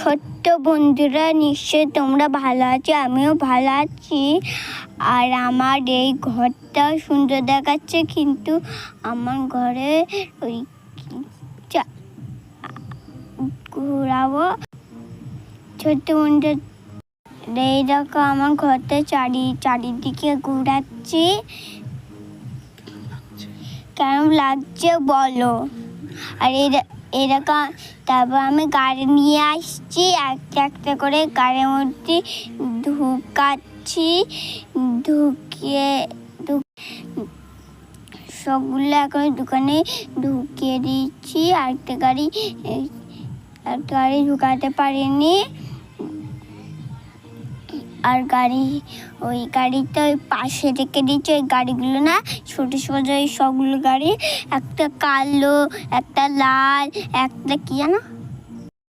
ছোট্ট বন্ধুরা, নিশ্চয়ই তোমরা ভালো আছো, আমিও ভালো আছি। আর আমার এই ঘরটা সুন্দর দেখাচ্ছে, কিন্তু আমার ঘরে ওই ঘোরাবো। ছোট্ট বন্ধু, এই দেখো আমার ঘরটা চারিদিকে ঘোরাচ্ছি। কেমন লাগছে বলো? আর এরকম তারপর আমি গাড়ি নিয়ে আসছি, একটা একটা করে গাড়ির মধ্যে ঢুকাচ্ছি, ঢুকিয়ে সবগুলো এখন দোকানে ঢুকিয়ে দিচ্ছি। একটা গাড়ি ঢুকাতে পারিনি। আর ওই গাড়িটা ওই পাশে রেখে দিচ্ছে। ওই গাড়িগুলো না ছোটো ছোটো ওই সবগুলো গাড়ি, একটা কালো, একটা লাল, একটা কি জানো,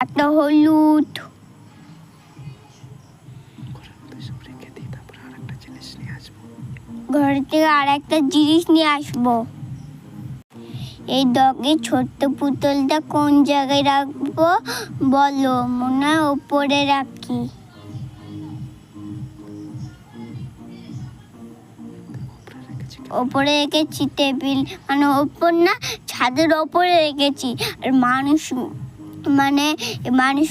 একটা হলুদ। ঘর থেকে আর একটা জিনিস নিয়ে আসবো। এই ডগের ছোট্ট পুতুলটা কোন জায়গায় রাখবো বলো? মনে হয় ওপরে রাখি। ওপরে রেখেছি, টেবিল মানে ওপর না, ছাদের ওপরে রেখেছি। আর মানুষ